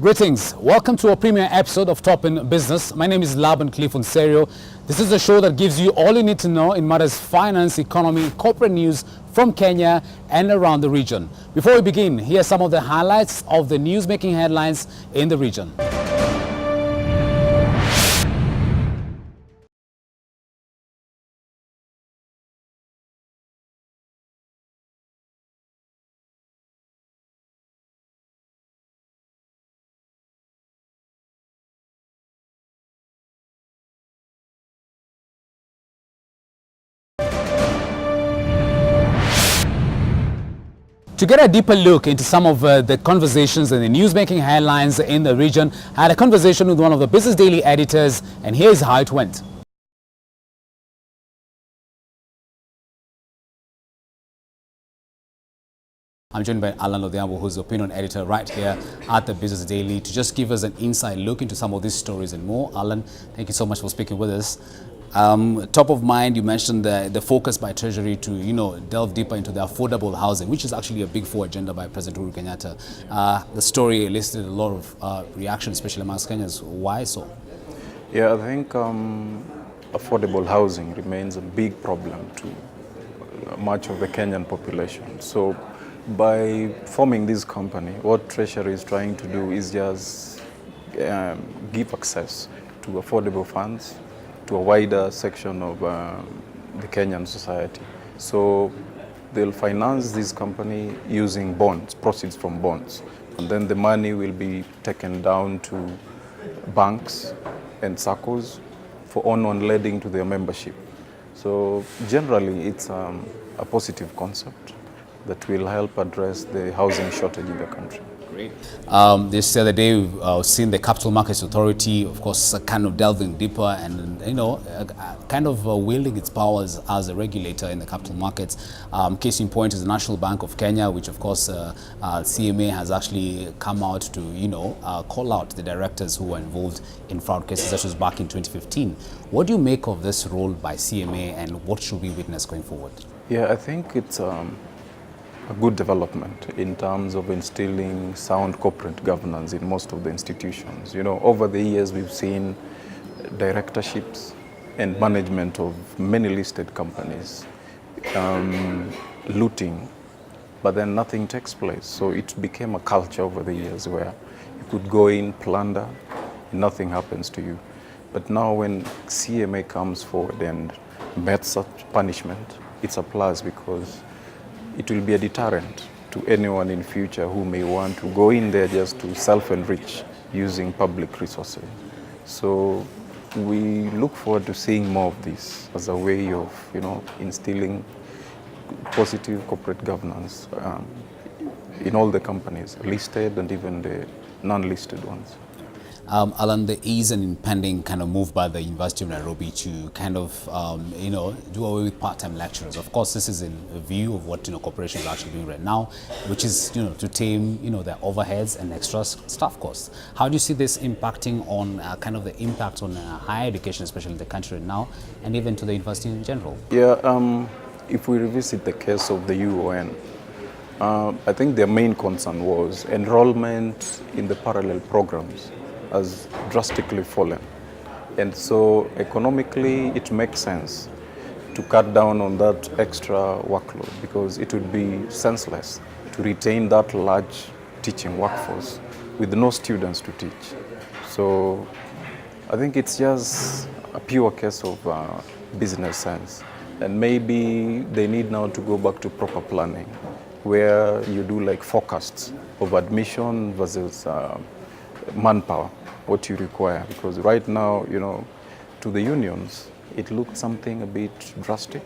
Greetings. Welcome to a premiere episode of Top in Business. My name is Laban Cliff Unserio. This is a show that gives you all you need to know in matters finance, economy, corporate news from Kenya and around the region. Before we begin, here are some of the highlights of the news-making headlines in the region. To get a deeper look into some of the conversations and the news-making headlines in the region, I had a conversation with one of the Business Daily editors, and here's how it went. I'm joined by Alan Odhiambo, who's the opinion editor right here at the Business Daily, to just give us an inside look into some of these stories and more. Alan, thank you so much for speaking with us. Top of mind, you mentioned the focus by Treasury to, delve deeper into the affordable housing, which is actually a big four agenda by President Uhuru Kenyatta. The story elicited a lot of reaction, especially amongst Kenyans. Why so? Yeah, I think affordable housing remains a big problem to much of the Kenyan population. So by forming this company, what Treasury is trying to do is just give access to affordable funds to a wider section of the Kenyan society. So they'll finance this company using bonds, proceeds from bonds. And then the money will be taken down to banks and SACCOs for on lending to their membership. So generally it's a positive concept that will help address the housing shortage in the country. Great. This other day, we've seen the Capital Markets Authority, of course, kind of delving deeper and, kind of wielding its powers as a regulator in the capital markets. Case in point is the National Bank of Kenya, which, of course, CMA has actually come out to, call out the directors who were involved in fraud cases, such as back in 2015. What do you make of this role by CMA, and what should we witness going forward? Yeah, I think it's a good development in terms of instilling sound corporate governance in most of the institutions. Over the years we've seen directorships and management of many listed companies looting, but then nothing takes place. So it became a culture over the years where you could go in, plunder, and nothing happens to you. But now when CMA comes forward and met such punishment, it's a plus because it will be a deterrent to anyone in future who may want to go in there just to self-enrich using public resources. So we look forward to seeing more of this as a way of, instilling positive corporate governance in all the companies, listed and even the non-listed ones. Alan, there is an impending kind of move by the University of Nairobi to kind of, do away with part-time lecturers. Of course, this is in view of what, corporations are actually doing right now, which is, to tame, their overheads and extra staff costs. How do you see this impacting on kind of the impact on higher education, especially in the country right now, and even to the university in general? Yeah, if we revisit the case of the UON, I think their main concern was enrollment in the parallel programs has drastically fallen. And so economically, it makes sense to cut down on that extra workload because it would be senseless to retain that large teaching workforce with no students to teach. So I think it's just a pure case of business sense. And maybe they need now to go back to proper planning where you do like forecasts of admission versus manpower, what you require, because right now, to the unions, it looked something a bit drastic,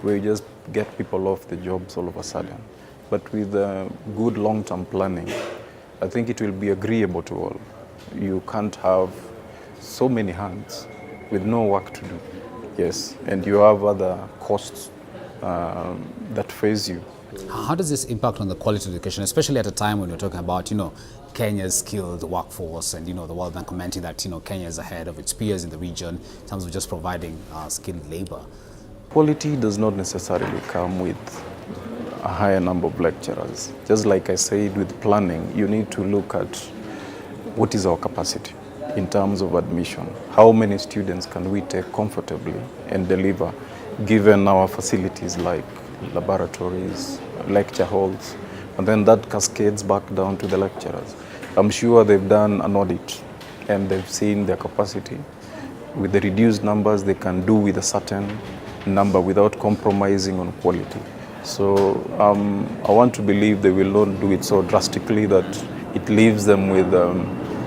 where you just get people off the jobs all of a sudden. But with good long-term planning, I think it will be agreeable to all. You can't have so many hands with no work to do. Yes, and you have other costs that face you. How does this impact on the quality of education, especially at a time when we're talking about, Kenya's skilled workforce and, the World Bank commenting that, Kenya is ahead of its peers in the region in terms of just providing skilled labor? Quality does not necessarily come with a higher number of lecturers. Just like I said with planning, you need to look at what is our capacity in terms of admission? How many students can we take comfortably and deliver, given our facilities like laboratories, lecture halls, and then that cascades back down to the lecturers. I'm sure they've done an audit and they've seen their capacity. With the reduced numbers, they can do with a certain number without compromising on quality. So I want to believe they will not do it so drastically that it leaves them with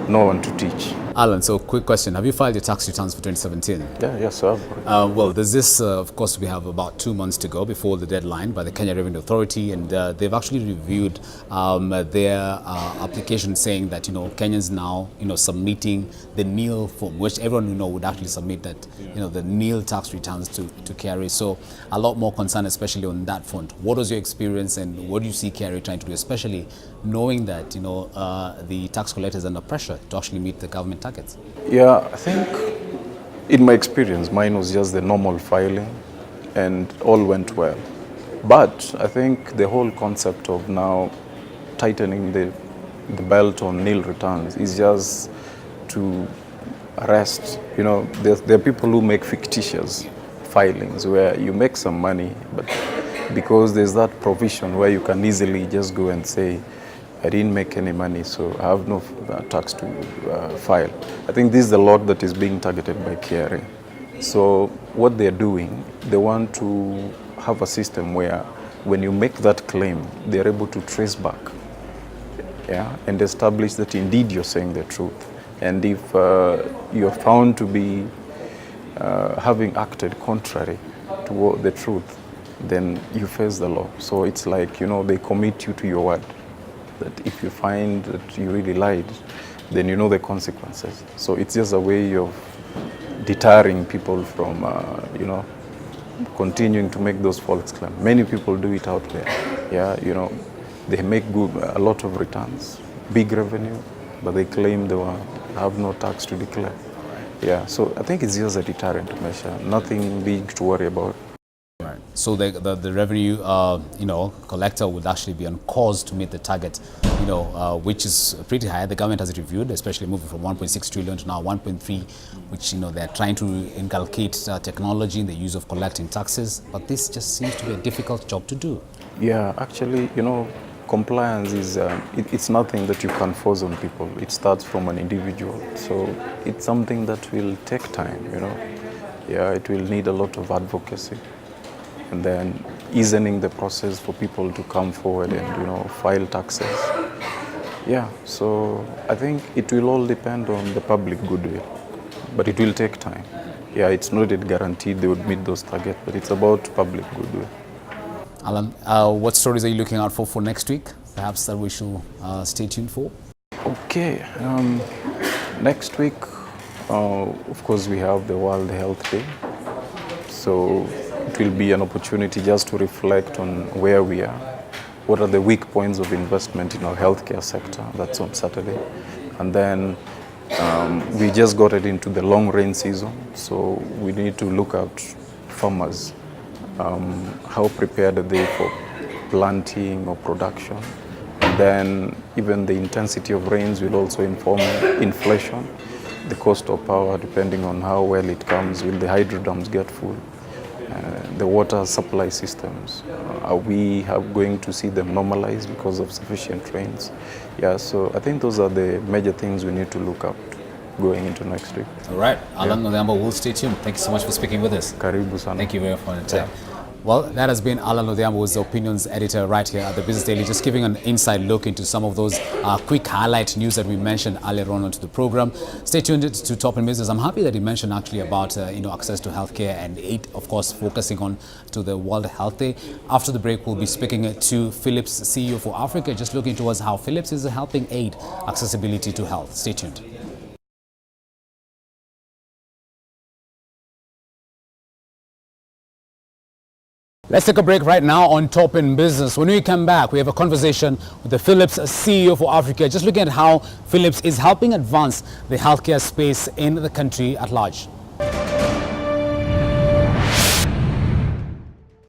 no one to teach. Alan, so quick question. Have you filed your tax returns for 2017? Yes, sir. Well, there's this, of course, we have about 2 months to go before the deadline by the Kenya Revenue Authority, and they've actually reviewed their application saying that, Kenyans now, submitting the nil form, which everyone, would actually submit that, the nil tax returns to KRA. So a lot more concern, especially on that front. What was your experience and what do you see KRA trying to do, especially knowing that, the tax collectors are under pressure to actually meet the government targets? Yeah, I think in my experience, mine was just the normal filing and all went well. But I think the whole concept of now tightening the belt on nil returns is just to arrest, there are people who make fictitious filings where you make some money, but because there's that provision where you can easily just go and say, I didn't make any money, so I have no tax to file. I think this is a lot that is being targeted by KRA. So what they're doing, they want to have a system where when you make that claim, they're able to trace back, and establish that indeed you're saying the truth. And if you're found to be having acted contrary to the truth, then you face the law. So it's like, they commit you to your word. That if you find that you really lied, then you know the consequences. So it's just a way of deterring people from, continuing to make those false claims. Many people do it out there. They make a lot of returns, big revenue, but they claim they have no tax to declare. So I think it's just a deterrent measure, nothing big to worry about. Right. So the revenue, collector would actually be on course to meet the target, which is pretty high. The government has reviewed, especially moving from 1.6 trillion to now 1.3, which, they're trying to inculcate technology in the use of collecting taxes. But this just seems to be a difficult job to do. Yeah, actually, compliance is, it's nothing that you can force on people. It starts from an individual. So it's something that will take time, it will need a lot of advocacy. And then easing the process for people to come forward and file taxes. So I think it will all depend on the public goodwill, but it will take time. It's not guaranteed they would meet those targets, but it's about public goodwill. Alan, what stories are you looking out for next week? Perhaps that we should stay tuned for. Okay, next week, of course, we have the World Health Day. So it will be an opportunity just to reflect on where we are, what are the weak points of investment in our healthcare sector. That's on Saturday. And then we just got it into the long rain season, so we need to look at farmers. How prepared are they for planting or production? And then even the intensity of rains will also inform inflation, the cost of power, depending on how well it comes. Will the hydro dams get full? The water supply systems, are we going to see them normalize because of sufficient rains? So I think those are the major things we need to look up going into next week. All right, Alan Odhiambo, we'll stay tuned. Thank you so much for speaking with us. Karibu sana. Thank you very much for your time. Well, that has been Alan Odhiambo, who's the opinions editor right here at the Business Daily, just giving an inside look into some of those quick highlight news that we mentioned earlier on to the program. Stay tuned to Top in Business. I'm happy that he mentioned actually about access to healthcare and aid, of course, focusing on to the World Health Day. After the break, we'll be speaking to Philips CEO for Africa, just looking towards how Philips is helping aid accessibility to health. Stay tuned. Let's take a break right now on Top in Business. When we come back, we have a conversation with the Philips CEO for Africa, just looking at how Philips is helping advance the healthcare space in the country at large.